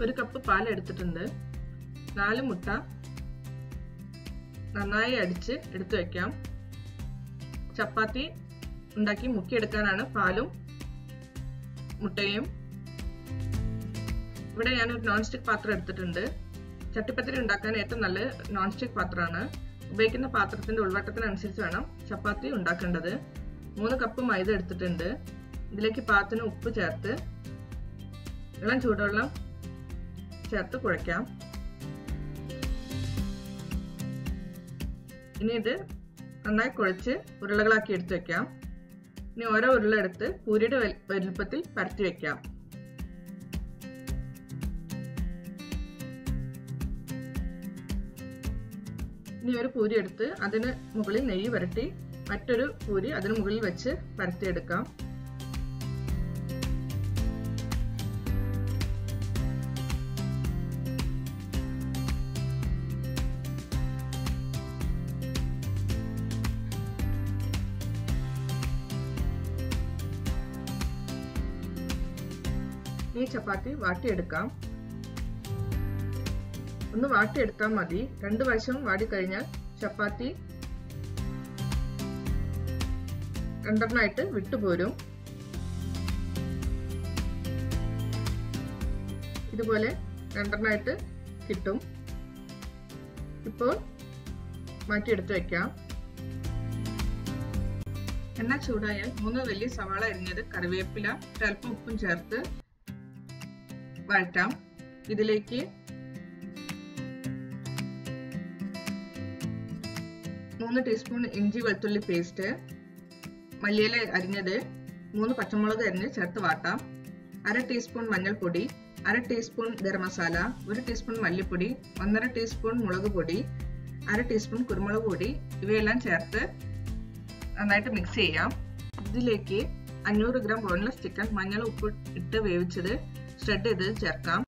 1 cup പാൽ എടുത്തിട്ടുണ്ട്. 4 മുട്ട നന്നായി അടിച്ച് എടുത്തു വെക്കാം. ചപ്പാത്തി ഉണ്ടാക്കി മുക്കിയെടുക്കാനാണ് പാലും മുട്ടയും. ഇവിടെ ഞാനൊരു നോൺ സ്റ്റിക്ക് പാത്രം എടുത്തിട്ടുണ്ട്. ചട്ടിപ്പത്തിരി ഉണ്ടാക്കാൻ ഏറ്റവും നല്ല നോൺ സ്റ്റിക്ക് പാത്രമാണ്. ഉപയോഗിക്കുന്ന പാത്രത്തിന്റെ ഉൾവട്ടത്തിനനുസരിച്ച് വേണം ചപ്പാത്തി ഉണ്ടാക്കേണ്ടത്. 3 കപ്പ് മൈദ എടുത്തിട്ടുണ്ട്. ഇതിലേക്ക് പാകത്തിന് ഉപ്പ് ചേർത്ത് ഇളം ചൂടുവെള്ളം ചേർത്ത് കുഴയ്ക്കാം. ഇനി ഇത് നന്നായി കുഴച്ച് ഉരുളകളാക്കി എടുത്തു വെക്കാം. ഇനി ഓരോ ഉരുള എടുത്ത് പൂരിയുടെ വലുപ്പത്തിൽ പരത്തി വെക്കാം. ഇനി ഒരു പൂരി എടുത്ത് അതിന് മുകളിൽ നെയ്യ് പുരട്ടി മറ്റൊരു പൂരി അതിന് മുകളിൽ വെച്ച് പരത്തിയെടുക്കാം. ഈ ചപ്പാത്തി വാട്ടിയെടുക്കാം. ഒന്ന് വാട്ടിയെടുത്താൽ മതി. 2 വശം വാടിക്കഴിഞ്ഞാൽ ചപ്പാത്തി രണ്ടെണ്ണമായിട്ട് വിട്ടുപോരും. ഇതുപോലെ രണ്ടെണ്ണമായിട്ട് കിട്ടും. ഇപ്പോൾ മാറ്റിയെടുത്ത് വെക്കാം. എണ്ണ ചൂടായാൽ 3 വലിയ സവാള അരിഞ്ഞത്, കറിവേപ്പില, ഒരൽപ്പം ഉപ്പും ചേർത്ത് വഴറ്റാം. ഇതിലേക്ക് 3 ടീസ്പൂൺ ഇഞ്ചി വെളുത്തുള്ളി പേസ്റ്റ്, മല്ലിയില അരിഞ്ഞത്, 3 പച്ചമുളക് അരിഞ്ഞ് ചേർത്ത് വാട്ടാം. 1/2 ടീസ്പൂൺ മഞ്ഞൾപ്പൊടി, 1/2 ടീസ്പൂൺ ഗരം മസാല, 1 ടീസ്പൂൺ മല്ലിപ്പൊടി, 1/2 ടീസ്പൂൺ മുളക് പൊടി, 1/2 ടീസ്പൂൺ കുരുമുളക് പൊടി ഇവയെല്ലാം ചേർത്ത് നന്നായിട്ട് മിക്സ് ചെയ്യാം. ഇതിലേക്ക് 500 ഗ്രാം ബോൺലെസ് ചിക്കൻ മഞ്ഞൾ ഉപ്പ് ഇട്ട് വേവിച്ചത് ഷ്രെഡ് ചെയ്ത് ചേർക്കാം.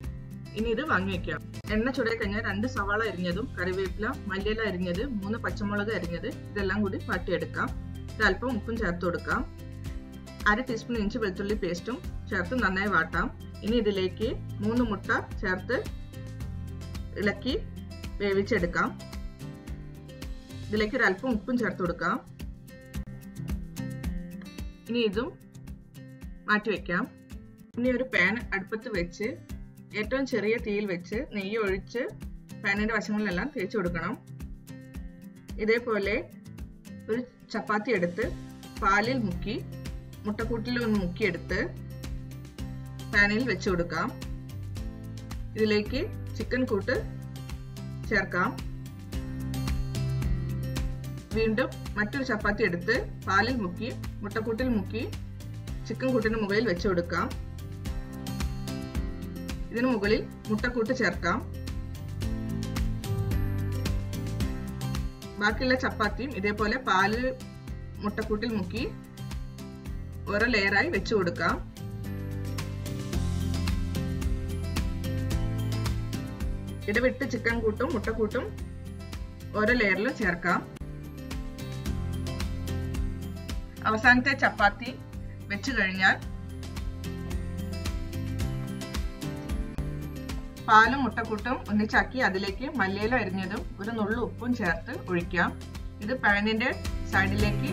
ഇനി ഇത് വാങ്ങി വെക്കാം. എണ്ണ ചൂടായി കഴിഞ്ഞാൽ 2 സവാള അരിഞ്ഞതും, കറിവേപ്പില, മല്ലിയില അരിഞ്ഞത്, 3 പച്ചമുളക് അരിഞ്ഞത് ഇതെല്ലാം കൂടി വാട്ടിയെടുക്കാം. ഒരൽപ്പം ഉപ്പും ചേർത്ത് കൊടുക്കാം. 1/2 ടീസ്പൂൺ ഇഞ്ചി വെളുത്തുള്ളി പേസ്റ്റും ചേർത്ത് നന്നായി വാട്ടാം. ഇനി ഇതിലേക്ക് 3 മുട്ട ചേർത്ത് ഇളക്കി വേവിച്ചെടുക്കാം. ഇതിലേക്ക് ഒരൽപ്പം ഉപ്പും ചേർത്ത് കൊടുക്കാം. ഇനി ഇതും മാറ്റിവെക്കാം. ഇനി ഒരു പാൻ അടുപ്പത്ത് വെച്ച് ഏറ്റവും ചെറിയ തീയിൽ വെച്ച് നെയ്യ് ഒഴിച്ച് പാനിന്റെ വശങ്ങളിലെല്ലാം തേച്ച് കൊടുക്കണം. ഇതേപോലെ ഒരു ചപ്പാത്തി എടുത്ത് പാലിൽ മുക്കി മുട്ടക്കൂട്ടിൽ ഒന്ന് മുക്കിയെടുത്ത് പാനിൽ വെച്ച് കൊടുക്കാം. ഇതിലേക്ക് ചിക്കൻ കൂട്ട് ചേർക്കാം. വീണ്ടും മറ്റൊരു ചപ്പാത്തി എടുത്ത് പാലിൽ മുക്കി മുട്ടക്കൂട്ടിൽ മുക്കി ചിക്കൻ കൂട്ടിന് മുകളിൽ വെച്ച് കൊടുക്കാം. ഇതിനു മുകളിൽ മുട്ടക്കൂട്ട് ചേർക്കാം. ബാക്കിയുള്ള ചപ്പാത്തിയും ഇതേപോലെ പാല് മുട്ടക്കൂട്ടിൽ മുക്കി ഓരോ ലെയറായി വെച്ചു കൊടുക്കാം. ഇടവിട്ട് ചിക്കൻ കൂട്ടും മുട്ടക്കൂട്ടും ഓരോ ലെയറിൽ ചേർക്കാം. അവസാനത്തെ ചപ്പാത്തി വെച്ചു കഴിഞ്ഞാൽ പാലും മുട്ടക്കൂട്ടും ഒന്നിച്ചാക്കി അതിലേക്ക് മല്ലിയില അരിഞ്ഞതും ഒരു നുള്ളു ഉപ്പും ചേർത്ത് ഒഴിക്കാം. ഇത് പാനിന്റെ സൈഡിലേക്ക്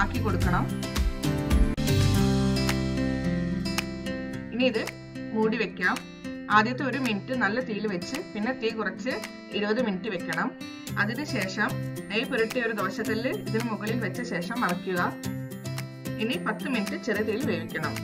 ആക്കി കൊടുക്കണം. ഇനി ഇത് മൂടി വെക്കാം. ആദ്യത്തെ 1 മിനിറ്റ് നല്ല തീയിൽ വെച്ച് പിന്നെ തീ കുറച്ച് 20 മിനിറ്റ് വെക്കണം. അതിനുശേഷം നെയ്യ് പുരട്ടിയ ഒരു ദോശക്കല്ല് ഇതിന് മുകളിൽ വെച്ച ശേഷം മറയ്ക്കുക. ഇനി 10 മിനിറ്റ് ചെറിയ തീയിൽ വേവിക്കണം.